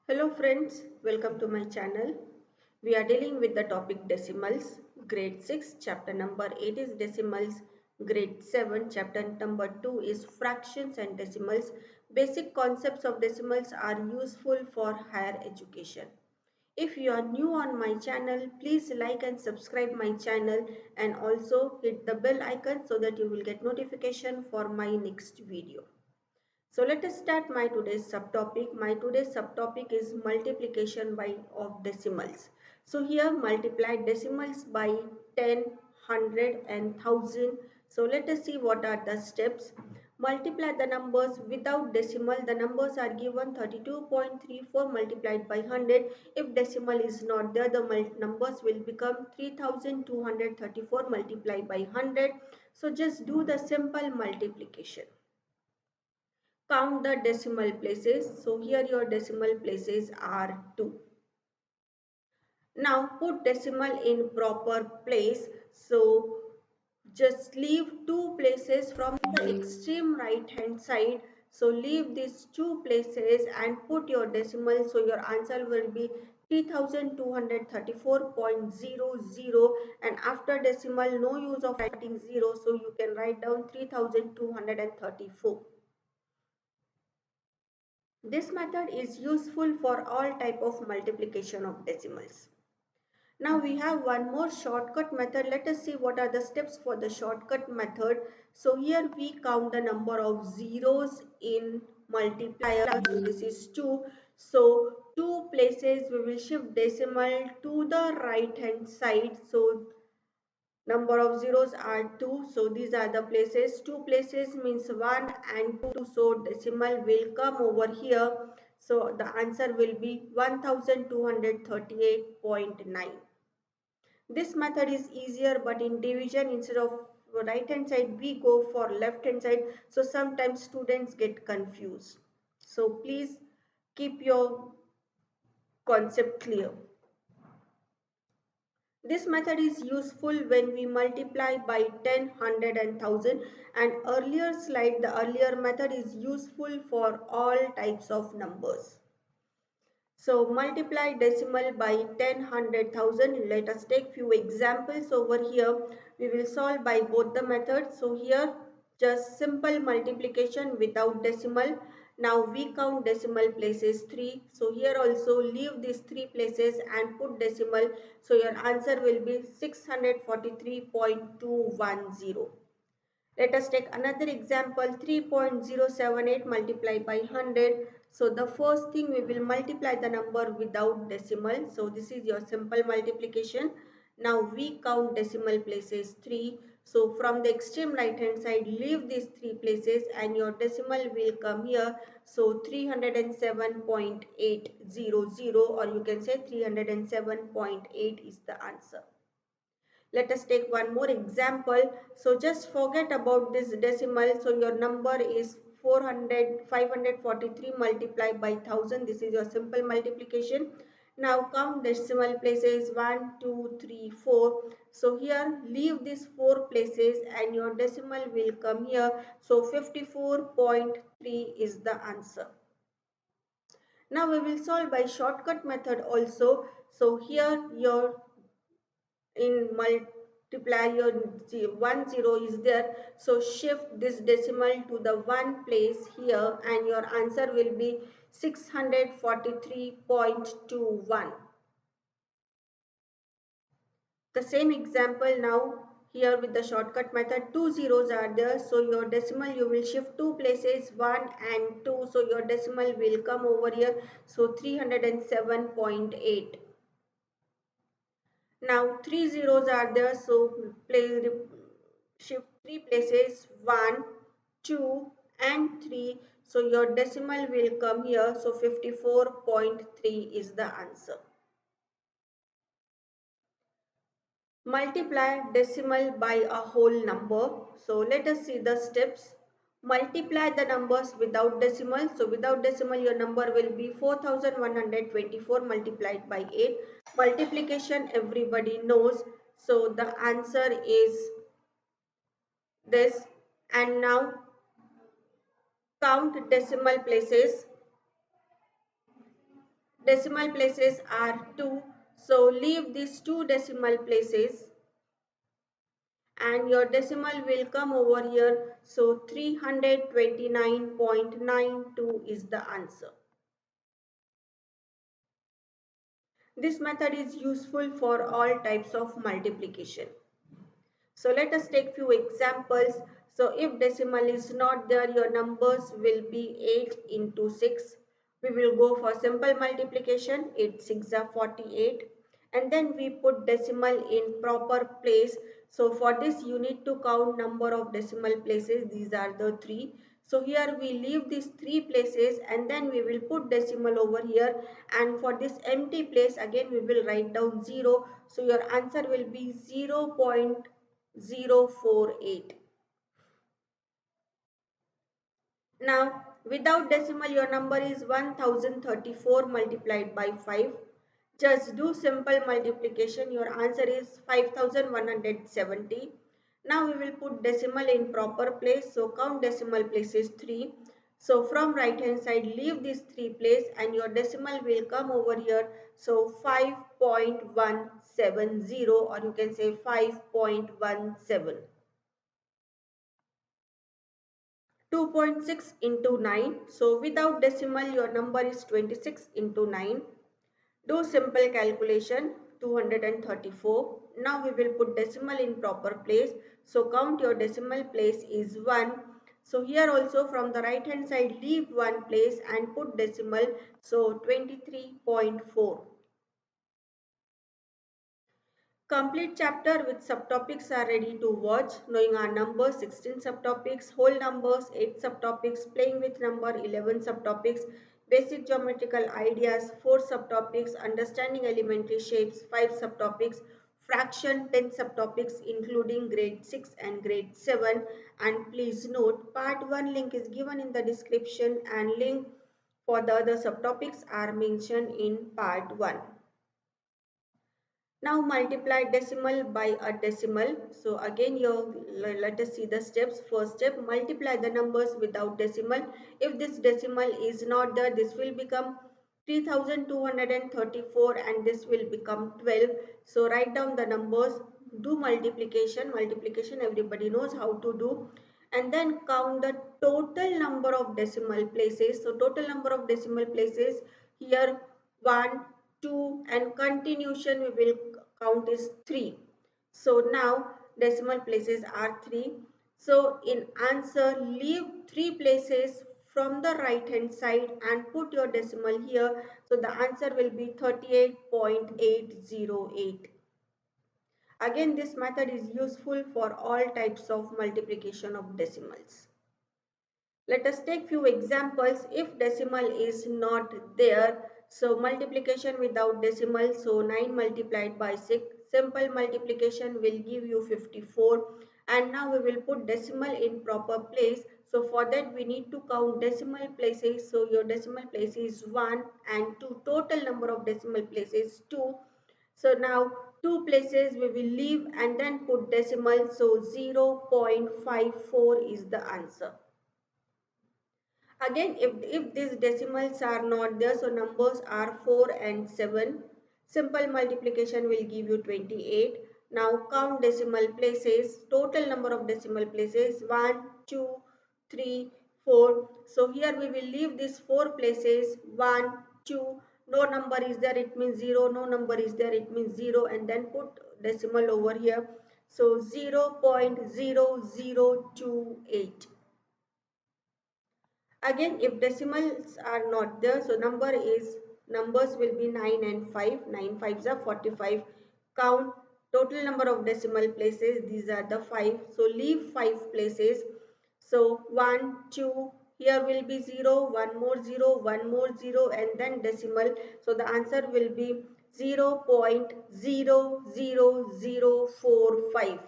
Hello friends, welcome to my channel. We are dealing with the topic decimals. Grade 6, chapter number 8 is decimals. Grade 7, chapter number 2 is fractions and decimals. Basic concepts of decimals are useful for higher education. If you are new on my channel, please like and subscribe my channel and also hit the bell icon so that you will get notification for my next video. So let us start my today's subtopic. My today's subtopic is multiplication by of decimals. So here multiply decimals by 10, 100 and 1000. So let us see what are the steps. Multiply the numbers without decimal. The numbers are given 32.34 multiplied by 100. If decimal is not there, the numbers will become 3234 multiplied by 100. So just do the simple multiplication. Count the decimal places. So here your decimal places are 2. Now put decimal in proper place. So just leave 2 places from the extreme right hand side. So leave these 2 places and put your decimal. So your answer will be 3234.00, and after decimal no use of writing 0. So you can write down 3234. This method is useful for all type of multiplication of decimals. Now we have one more shortcut method. Let us see what are the steps for the shortcut method. So here we count the number of zeros in multiplier. So this is 2. So 2 places we will shift decimal to the right hand side. So number of zeros are 2, so these are the places. 2 places means 1 and 2, so decimal will come over here. So the answer will be 1238.9. This method is easier, but in division instead of right hand side we go for left hand side, so sometimes students get confused. So please keep your concept clear. This method is useful when we multiply by 10, 100 and 1000, and earlier slide the earlier method is useful for all types of numbers. So multiply decimal by 10, 100, 1000. Let us take few examples over here. We will solve by both the methods. So here just simple multiplication without decimal. Now we count decimal places 3. So here also leave these 3 places and put decimal. So your answer will be 643.210. Let us take another example, 3.078 multiplied by 100. So the first thing we will multiply the number without decimal. So this is your simple multiplication. Now we count decimal places 3. So from the extreme right hand side, leave these 3 places and your decimal will come here. So 307.800, or you can say 307.8 is the answer. Let us take one more example. So just forget about this decimal. So your number is 543 multiplied by 1000. This is your simple multiplication. Now count decimal places 1, 2, 3, 4. So here leave these 4 places and your decimal will come here. So 54.3 is the answer. Now we will solve by shortcut method also. So here your in multiply your 10 is there, so shift this decimal to the 1 place here and your answer will be 643.21. The same example now here with the shortcut method, 2 zeros are there, so your decimal you will shift 2 places, 1 and 2, so your decimal will come over here, so 307.8. Now 3 zeros are there, so shift 3 places, 1, 2 and 3. So your decimal will come here, so 54.3 is the answer. Multiply decimal by a whole number. So let us see the steps. Multiply the numbers without decimal. So without decimal your number will be 4124 multiplied by 8. Multiplication everybody knows. So the answer is this. And now count decimal places. Decimal places are 2. So leave these 2 decimal places and your decimal will come over here. So 329.92 is the answer. This method is useful for all types of multiplication. So let us take few examples. So if decimal is not there, your numbers will be 8 into 6. We will go for simple multiplication. 8 6 are 48. And then we put decimal in proper place. So for this you need to count number of decimal places. These are the 3. So here we leave these 3 places and then we will put decimal over here, and for this empty place again we will write down 0. So your answer will be 0.048. Now without decimal your number is 1034 multiplied by 5. Just do simple multiplication. Your answer is 5170. Now we will put decimal in proper place. So count decimal places 3. So from right hand side leave this 3 place and your decimal will come over here. So 5.170, or you can say 5.17. 2.6 into 9. So without decimal your number is 26 into 9. Do simple calculation. 234. Now we will put decimal in proper place. So count your decimal place is 1. So here also from the right hand side leave one place and put decimal. So 23.4. Complete chapter with subtopics are ready to watch. Knowing our numbers 16 subtopics, whole numbers 8 subtopics, playing with number 11 subtopics, basic geometrical ideas 4 subtopics, understanding elementary shapes 5 subtopics, fraction 10 subtopics including grade 6 and grade 7. And please note, part 1 link is given in the description and link for the other subtopics are mentioned in part 1. Now multiply decimal by a decimal. So again let us see the steps. First step, multiply the numbers without decimal. If this decimal is not there, this will become 3234 and this will become 12. So write down the numbers, do multiplication. Multiplication everybody knows how to do. And then count the total number of decimal places. So total number of decimal places here 1, 2 and continuation we will count is 3. So now decimal places are 3. So in answer leave 3 places from the right hand side and put your decimal here. So the answer will be 38.808. Again this method is useful for all types of multiplication of decimals. Let us take few examples. If decimal is not there, so multiplication without decimal, so 9 multiplied by 6, simple multiplication will give you 54. And now we will put decimal in proper place. So for that we need to count decimal places. So your decimal place is 1 and 2. Total number of decimal places 2. So now 2 places we will leave and then put decimal. So 0.54 is the answer. Again, if these decimals are not there, so numbers are 4 and 7. Simple multiplication will give you 28. Now count decimal places. Total number of decimal places 1, 2, 3, 4. So here we will leave these 4 places 1, 2. No number is there, it means 0. No number is there, it means 0. And then put decimal over here. So 0.0028. Again, if decimals are not there, so numbers will be 9 and 5. 9 fives are 45. Count total number of decimal places. These are the 5. So leave 5 places. So 1, 2. Here will be 0, 1 more 0, 1 more 0 and then decimal. So the answer will be 0.00045.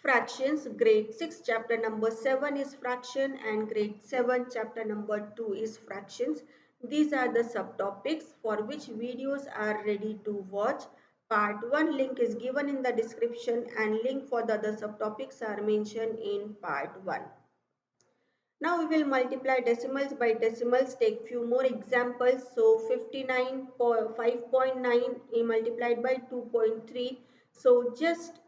Fractions, grade 6 chapter number 7 is fraction and grade 7 chapter number 2 is fractions. These are the subtopics for which videos are ready to watch. Part 1 link is given in the description and link for the other subtopics are mentioned in part 1. Now we will multiply decimals by decimals, take few more examples. So 5.9 multiplied by 2.3. So just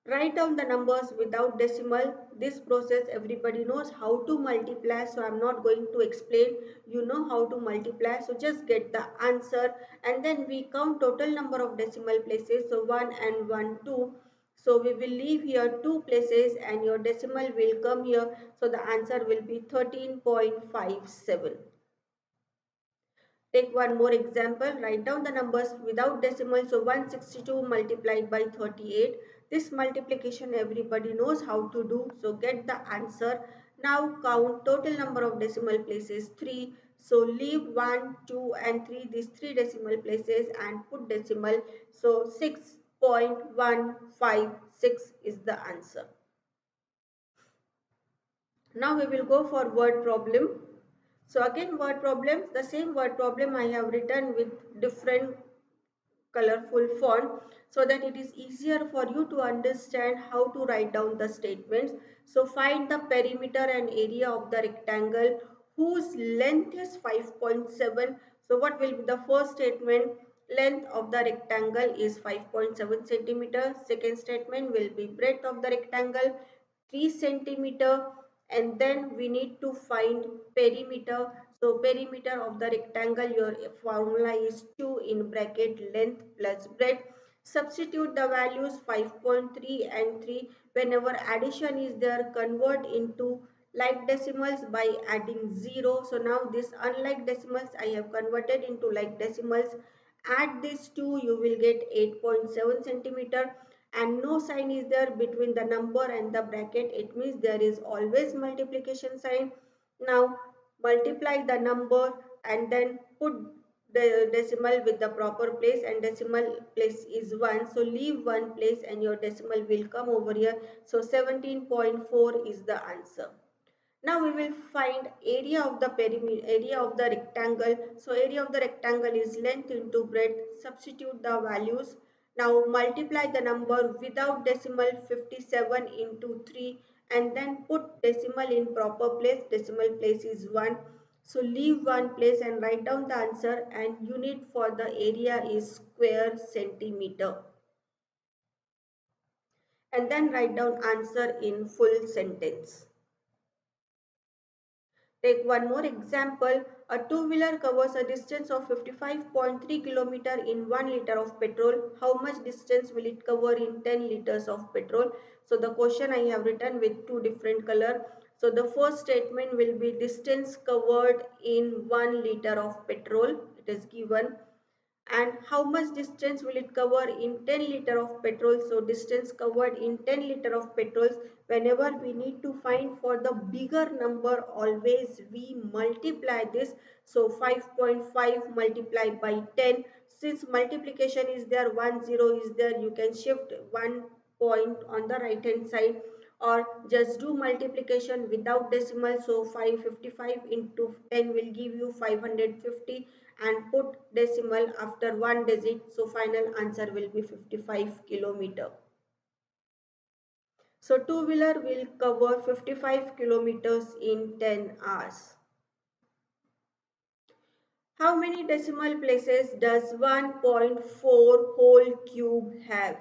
write down the numbers without decimal. This process everybody knows how to multiply, so I'm not going to explain. You know how to multiply, so just get the answer and then we count total number of decimal places. So 1 and 1, 2. So we will leave here 2 places and your decimal will come here. So the answer will be 13.57. Take one more example. Write down the numbers without decimal. So 162 multiplied by 38. This multiplication everybody knows how to do. So get the answer. Now count total number of decimal places 3. So leave 1, 2 and 3. These 3 decimal places and put decimal. So 6.156 is the answer. Now we will go for word problem. So again word problems, the same word problem I have written with different colorful font so that it is easier for you to understand how to write down the statements. So find the perimeter and area of the rectangle whose length is 5.7. So what will be the first statement? Length of the rectangle is 5.7 centimeter. Second statement will be breadth of the rectangle 3 centimeter, and then we need to find perimeter. So perimeter of the rectangle, your formula is 2 in bracket length plus breadth. Substitute the values 5.3 and 3. Whenever addition is there, convert into like decimals by adding 0. So now this unlike decimals I have converted into like decimals. Add these two, you will get 8.7 centimeter, and no sign is there between the number and the bracket. It means there is always multiplication sign. Now multiply the number and then put the decimal with the proper place, and decimal place is 1. So leave one place and your decimal will come over here. So 17.4 is the answer. Now we will find area of the perimeter, area of the rectangle. So area of the rectangle is length into breadth. Substitute the values. Now multiply the number without decimal 57 into 3 and then put decimal in proper place. Decimal place is 1. So leave one place and write down the answer, and unit for the area is square centimeter. And then write down answer in full sentence. Take one more example. A two-wheeler covers a distance of 55.3 km in 1 liter of petrol. How much distance will it cover in 10 liters of petrol? So the question I have written with two different color. So the first statement will be distance covered in 1 liter of petrol. It is given. And how much distance will it cover in 10 liter of petrol? So distance covered in 10 liter of petrol. Whenever we need to find for the bigger number, always we multiply this. So 5.5 multiplied by 10. Since multiplication is there, 10 is there, you can shift 1 point on the right hand side, or just do multiplication without decimal. So 555 into 10 will give you 550, and put decimal after one digit. So final answer will be 55 kilometer. So two-wheeler will cover 55 kilometers in 10 hours. How many decimal places does 1.4 whole cube have?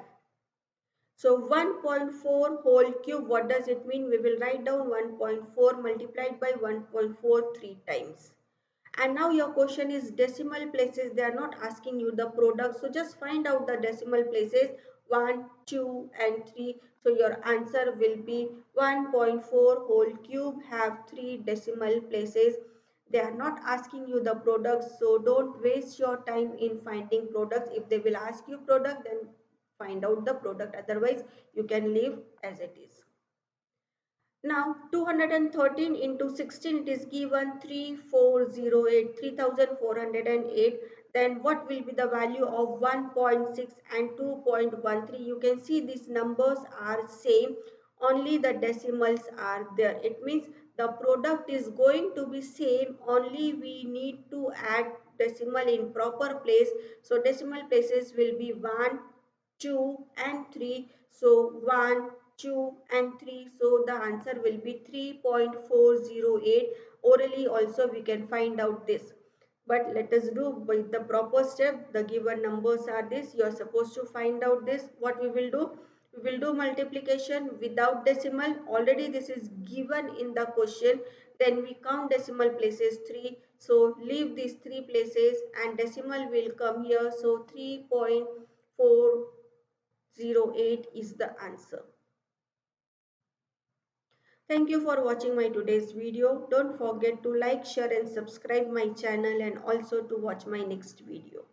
So 1.4 whole cube, what does it mean? We will write down 1.4 multiplied by 1.4 three times. And now your question is decimal places. They are not asking you the product. So just find out the decimal places 1, 2 and 3. So your answer will be 1.4 whole cube have 3 decimal places. They are not asking you the products. So don't waste your time in finding products. If they will ask you product, then find out the product. Otherwise, you can leave as it is. Now 213 into 16, it is given 3408, 3408. Then what will be the value of 1.6 and 2.13? You can see these numbers are same, only the decimals are there. It means the product is going to be same, only we need to add decimal in proper place. So decimal places will be 1, 2 and 3. So 1, 2 and 3. So the answer will be 3.408. Orally also we can find out this. But let us do with the proper step. The given numbers are this. You are supposed to find out this. What we will do? We will do multiplication without decimal. Already this is given in the question. Then we count decimal places 3. So leave these 3 places and decimal will come here. So 3.408 is the answer. Thank you for watching my today's video. Don't forget to like, share and subscribe my channel and also to watch my next video.